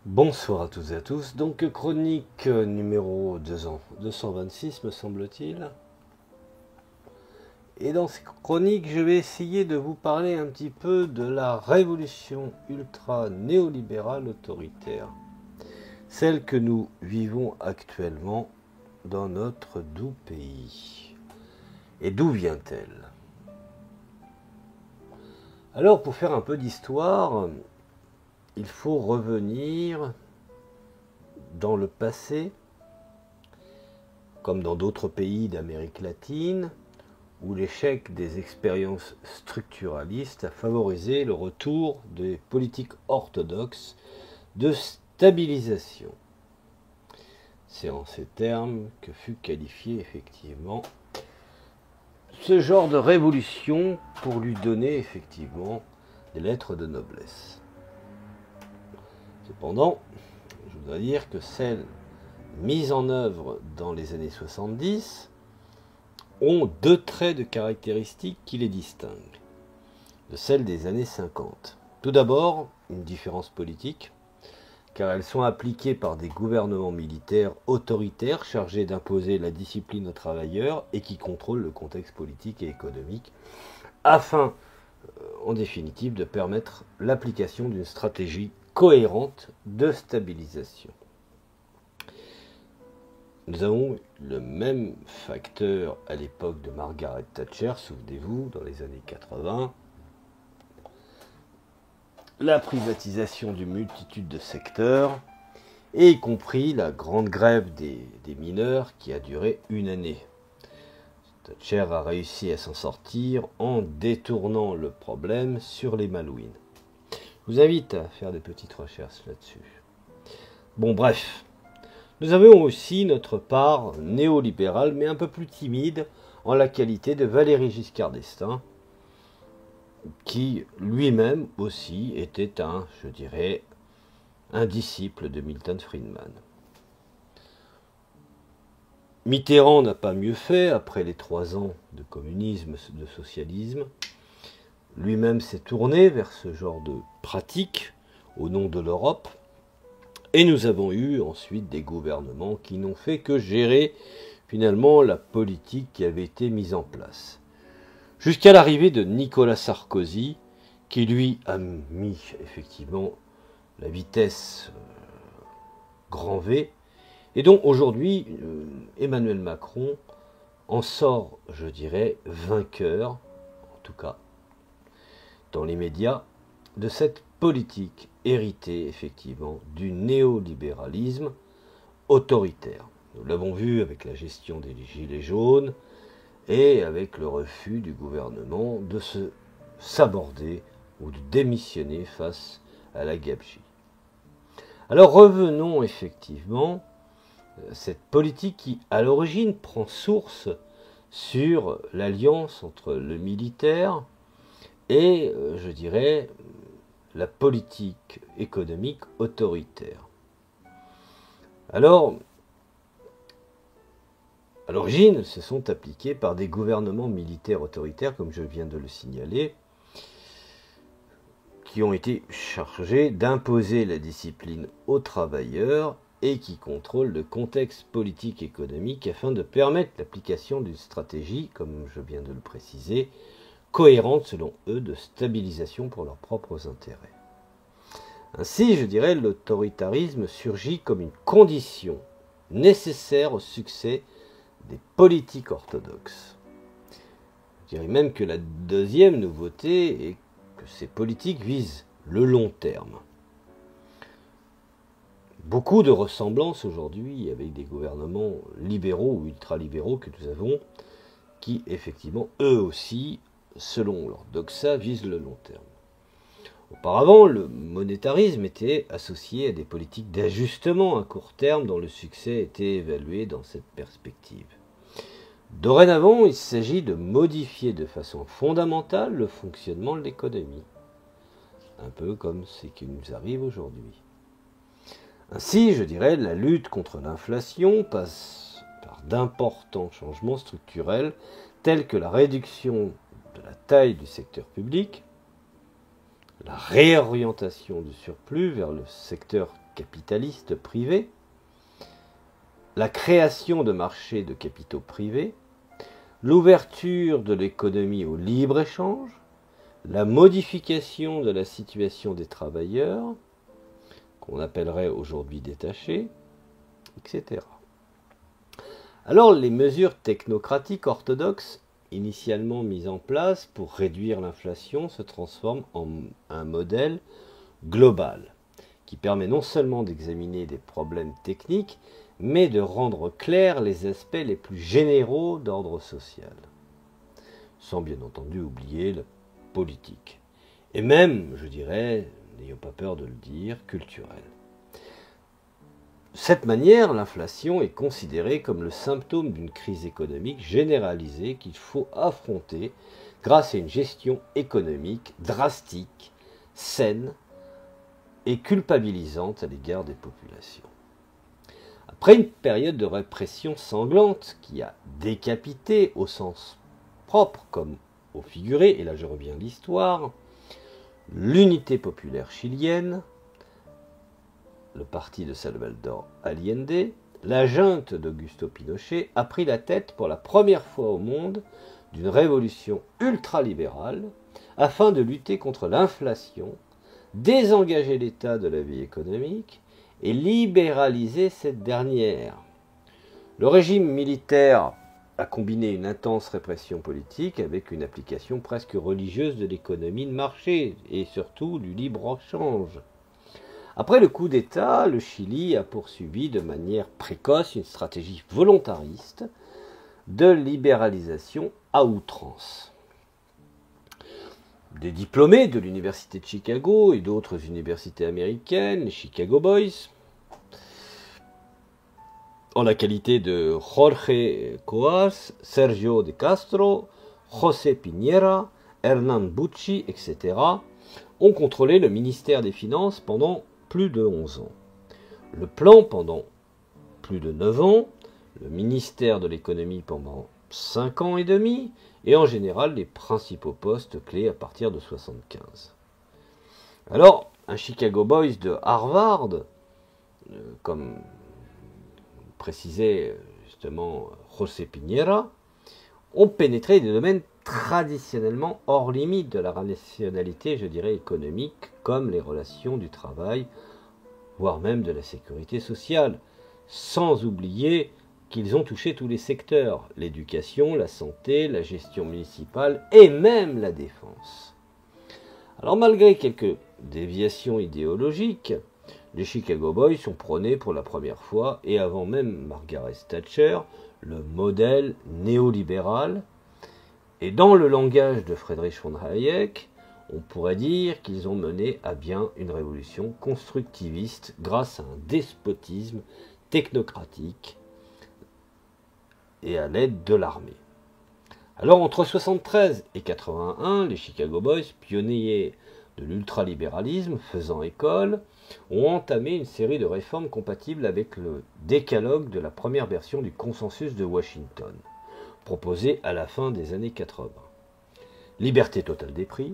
Bonsoir à toutes et à tous, donc chronique numéro 226 me semble-t-il. Et dans cette chronique, je vais essayer de vous parler un petit peu de la révolution ultra-néolibérale autoritaire, celle que nous vivons actuellement dans notre doux pays. Et d'où vient-elle? Alors, pour faire un peu d'histoire, il faut revenir dans le passé, comme dans d'autres pays d'Amérique latine, où l'échec des expériences structuralistes a favorisé le retour des politiques orthodoxes de stabilisation. C'est en ces termes que fut qualifié effectivement ce genre de révolution pour lui donner effectivement des lettres de noblesse. Cependant, je voudrais dire que celles mises en œuvre dans les années 70 ont deux traits de caractéristiques qui les distinguent de celles des années 50. Tout d'abord, une différence politique, car elles sont appliquées par des gouvernements militaires autoritaires chargés d'imposer la discipline aux travailleurs et qui contrôlent le contexte politique et économique, afin, en définitive, de permettre l'application d'une stratégie cohérente de stabilisation. Nous avons le même facteur à l'époque de Margaret Thatcher, souvenez-vous, dans les années 80. La privatisation d'une multitude de secteurs, et y compris la grande grève des mineurs qui a duré une année. Thatcher a réussi à s'en sortir en détournant le problème sur les Malouines. Je vous invite à faire des petites recherches là-dessus. Bon, bref. Nous avons aussi notre part néolibérale, mais un peu plus timide, en la qualité de Valéry Giscard d'Estaing, qui lui-même aussi était je dirais, un disciple de Milton Friedman. Mitterrand n'a pas mieux fait après les 3 ans de communisme, de socialisme. Lui-même s'est tourné vers ce genre de pratique au nom de l'Europe. Et nous avons eu ensuite des gouvernements qui n'ont fait que gérer finalement la politique qui avait été mise en place. Jusqu'à l'arrivée de Nicolas Sarkozy, qui lui a mis effectivement la vitesse grand V, et dont aujourd'hui Emmanuel Macron en sort, je dirais, vainqueur, en tout cas dans les médias, de cette politique héritée effectivement du néolibéralisme autoritaire. Nous l'avons vu avec la gestion des gilets jaunes et avec le refus du gouvernement de se saborder ou de démissionner face à la gabegie. Alors revenons effectivement à cette politique qui à l'origine prend source sur l'alliance entre le militaire et, je dirais, la politique économique autoritaire. Alors, à l'origine, se sont appliqués par des gouvernements militaires autoritaires, comme je viens de le signaler, qui ont été chargés d'imposer la discipline aux travailleurs et qui contrôlent le contexte politique et économique afin de permettre l'application d'une stratégie, comme je viens de le préciser, cohérente selon eux de stabilisation pour leurs propres intérêts. Ainsi, je dirais, l'autoritarisme surgit comme une condition nécessaire au succès des politiques orthodoxes. Je dirais même que la deuxième nouveauté est que ces politiques visent le long terme. Beaucoup de ressemblances aujourd'hui avec des gouvernements libéraux ou ultralibéraux que nous avons, qui effectivement, eux aussi, selon leur doxa, visent le long terme. Auparavant, le monétarisme était associé à des politiques d'ajustement à court terme dont le succès était évalué dans cette perspective. Dorénavant, il s'agit de modifier de façon fondamentale le fonctionnement de l'économie, un peu comme ce qui nous arrive aujourd'hui. Ainsi, je dirais, la lutte contre l'inflation passe par d'importants changements structurels tels que la réduction de la taille du secteur public, la réorientation du surplus vers le secteur capitaliste privé, la création de marchés de capitaux privés, l'ouverture de l'économie au libre-échange, la modification de la situation des travailleurs, qu'on appellerait aujourd'hui détachés, etc. Alors les mesures technocratiques orthodoxes initialement mises en place pour réduire l'inflation se transforment en un modèle global qui permet non seulement d'examiner des problèmes techniques, mais de rendre clairs les aspects les plus généraux d'ordre social, sans bien entendu oublier la politique, et même, je dirais, n'ayons pas peur de le dire, culturelle. De cette manière, l'inflation est considérée comme le symptôme d'une crise économique généralisée qu'il faut affronter grâce à une gestion économique drastique, saine et culpabilisante à l'égard des populations. Après une période de répression sanglante qui a décapité au sens propre comme au figuré, et là je reviens à l'histoire, l'unité populaire chilienne, le parti de Salvador Allende, la junte d'Augusto Pinochet a pris la tête pour la première fois au monde d'une révolution ultralibérale afin de lutter contre l'inflation, désengager l'État de la vie économique et libéraliser cette dernière. Le régime militaire a combiné une intense répression politique avec une application presque religieuse de l'économie de marché et surtout du libre-échange. Après le coup d'État, le Chili a poursuivi de manière précoce une stratégie volontariste de libéralisation à outrance. Des diplômés de l'université de Chicago et d'autres universités américaines, les Chicago Boys, en la qualité de Jorge Coas, Sergio de Castro, José Piñera, Hernán Bucci, etc., ont contrôlé le ministère des Finances pendant plus de 11 ans. Le plan pendant plus de 9 ans, le ministère de l'économie pendant 5 ans et demi, et en général les principaux postes clés à partir de 75. Alors, un Chicago Boys de Harvard, comme précisait justement José Piñera, ont pénétré des domaines traditionnellement hors limite de la rationalité, je dirais, économique, comme les relations du travail, voire même de la sécurité sociale, sans oublier qu'ils ont touché tous les secteurs, l'éducation, la santé, la gestion municipale et même la défense. Alors malgré quelques déviations idéologiques, les Chicago Boys ont prôné pour la première fois, et avant même Margaret Thatcher, le modèle néolibéral. Et dans le langage de Friedrich von Hayek, on pourrait dire qu'ils ont mené à bien une révolution constructiviste grâce à un despotisme technocratique et à l'aide de l'armée. Alors entre 1973 et 1981, les Chicago Boys, pionniers de l'ultralibéralisme faisant école, ont entamé une série de réformes compatibles avec le décalogue de la première version du consensus de Washington, proposé à la fin des années 80. Liberté totale des prix,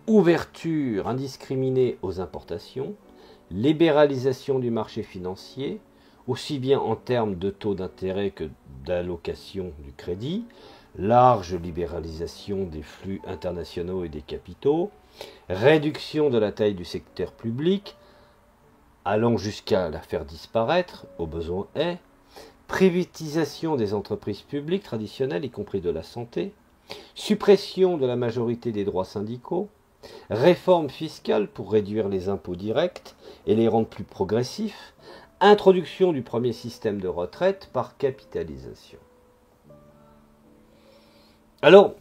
ouverture indiscriminée aux importations, libéralisation du marché financier, aussi bien en termes de taux d'intérêt que d'allocation du crédit, large libéralisation des flux internationaux et des capitaux, réduction de la taille du secteur public, allant jusqu'à la faire disparaître, au besoin est, privatisation des entreprises publiques traditionnelles, y compris de la santé, suppression de la majorité des droits syndicaux, réforme fiscale pour réduire les impôts directs et les rendre plus progressifs, introduction du premier système de retraite par capitalisation. Alors,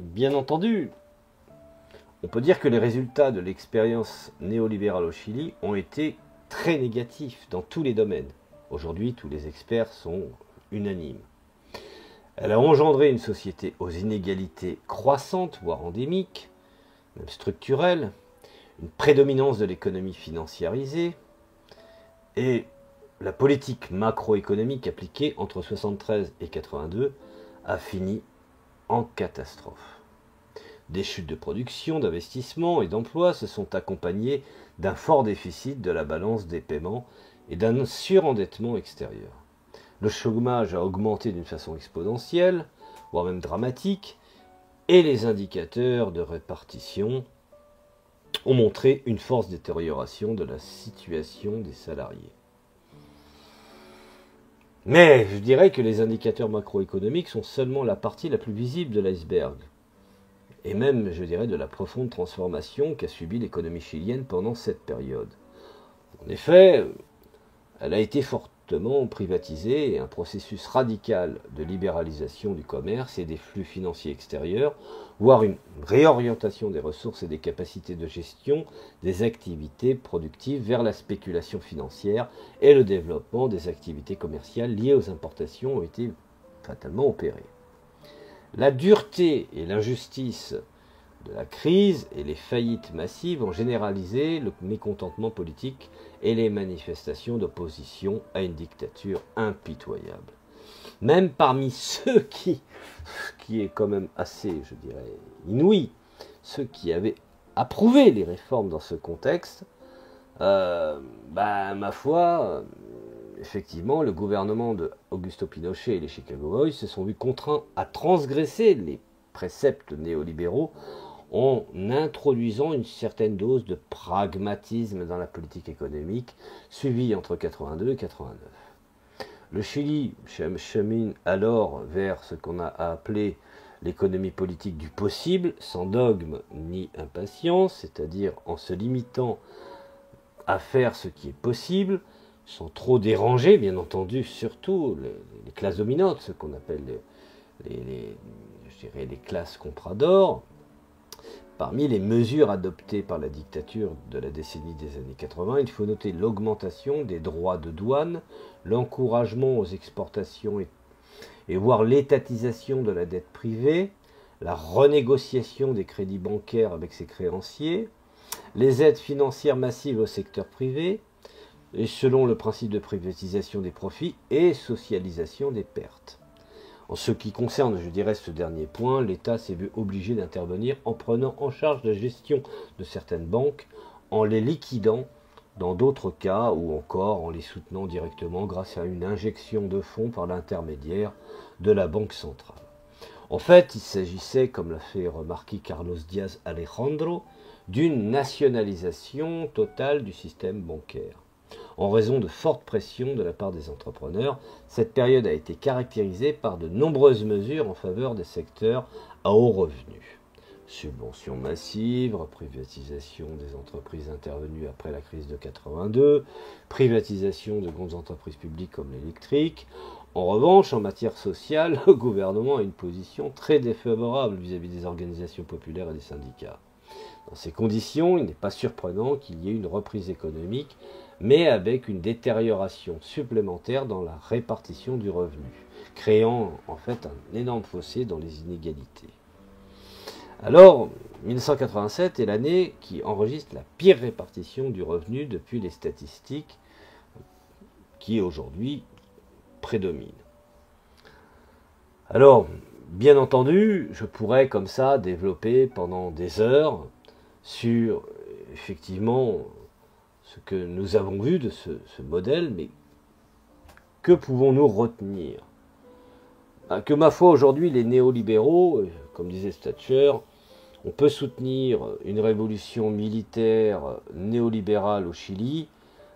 bien entendu, on peut dire que les résultats de l'expérience néolibérale au Chili ont été très négatifs dans tous les domaines. Aujourd'hui, tous les experts sont unanimes. Elle a engendré une société aux inégalités croissantes, voire endémiques, même structurelles, une prédominance de l'économie financiarisée, et la politique macroéconomique appliquée entre 1973 et 1982 a fini en catastrophe. Des chutes de production, d'investissement et d'emploi se sont accompagnées d'un fort déficit de la balance des paiements et d'un surendettement extérieur. Le chômage a augmenté d'une façon exponentielle, voire même dramatique, et les indicateurs de répartition ont montré une forte détérioration de la situation des salariés. Mais je dirais que les indicateurs macroéconomiques sont seulement la partie la plus visible de l'iceberg, et même, je dirais, de la profonde transformation qu'a subie l'économie chilienne pendant cette période. En effet, elle a été fortement privatisée et un processus radical de libéralisation du commerce et des flux financiers extérieurs, voire une réorientation des ressources et des capacités de gestion des activités productives vers la spéculation financière et le développement des activités commerciales liées aux importations ont été fatalement opérés. La dureté et l'injustice de la crise et les faillites massives ont généralisé le mécontentement politique et les manifestations d'opposition à une dictature impitoyable. Même parmi ceux qui est quand même assez, je dirais, inouï, ceux qui avaient approuvé les réformes dans ce contexte, ma foi, effectivement, le gouvernement de Augusto Pinochet et les Chicago Boys se sont vus contraints à transgresser les préceptes néolibéraux en introduisant une certaine dose de pragmatisme dans la politique économique, suivie entre 82 et 89. Le Chili chemine alors vers ce qu'on a appelé l'économie politique du possible, sans dogme ni impatience, c'est-à-dire en se limitant à faire ce qui est possible, sans trop déranger, bien entendu, surtout les classes dominantes, ce qu'on appelle les classes compradores. Parmi les mesures adoptées par la dictature de la décennie des années 80, il faut noter l'augmentation des droits de douane, l'encouragement aux exportations et voire l'étatisation de la dette privée, la renégociation des crédits bancaires avec ses créanciers, les aides financières massives au secteur privé, et selon le principe de privatisation des profits et socialisation des pertes. En ce qui concerne, je dirais, ce dernier point, l'État s'est vu obligé d'intervenir en prenant en charge la gestion de certaines banques, en les liquidant dans d'autres cas, ou encore en les soutenant directement grâce à une injection de fonds par l'intermédiaire de la Banque centrale. En fait, il s'agissait, comme l'a fait remarquer Carlos Diaz Alejandro, d'une nationalisation totale du système bancaire. En raison de fortes pressions de la part des entrepreneurs, cette période a été caractérisée par de nombreuses mesures en faveur des secteurs à haut revenu. Subventions massives, privatisation des entreprises intervenues après la crise de 82, privatisation de grandes entreprises publiques comme l'électrique. En revanche, en matière sociale, le gouvernement a une position très défavorable vis-à-vis des organisations populaires et des syndicats. Dans ces conditions, il n'est pas surprenant qu'il y ait une reprise économique, mais avec une détérioration supplémentaire dans la répartition du revenu, créant en fait un énorme fossé dans les inégalités. Alors, 1987 est l'année qui enregistre la pire répartition du revenu depuis les statistiques qui aujourd'hui prédominent. Alors, bien entendu, je pourrais comme ça développer pendant des heures sur effectivement ce que nous avons vu de ce modèle, mais que pouvons-nous retenir? Que ma foi, aujourd'hui, les néolibéraux, comme disait Thatcher, on peut soutenir une révolution militaire néolibérale au Chili,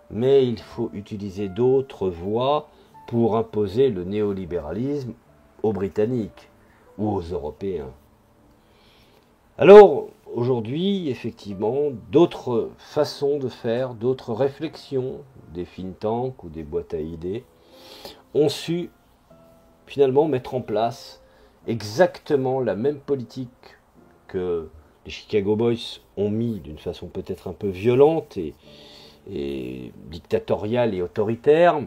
mais il faut utiliser d'autres voies pour imposer le néolibéralisme aux Britanniques ou aux Européens. Alors, aujourd'hui, effectivement, d'autres façons de faire, d'autres réflexions, des think tanks ou des boîtes à idées, ont su finalement mettre en place exactement la même politique que les Chicago Boys ont mis d'une façon peut-être un peu violente et dictatoriale et autoritaire,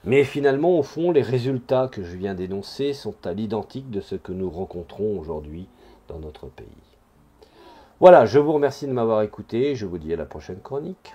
mais finalement, au fond, les résultats que je viens d'énoncer sont à l'identique de ce que nous rencontrons aujourd'hui dans notre pays. Voilà, je vous remercie de m'avoir écouté, je vous dis à la prochaine chronique.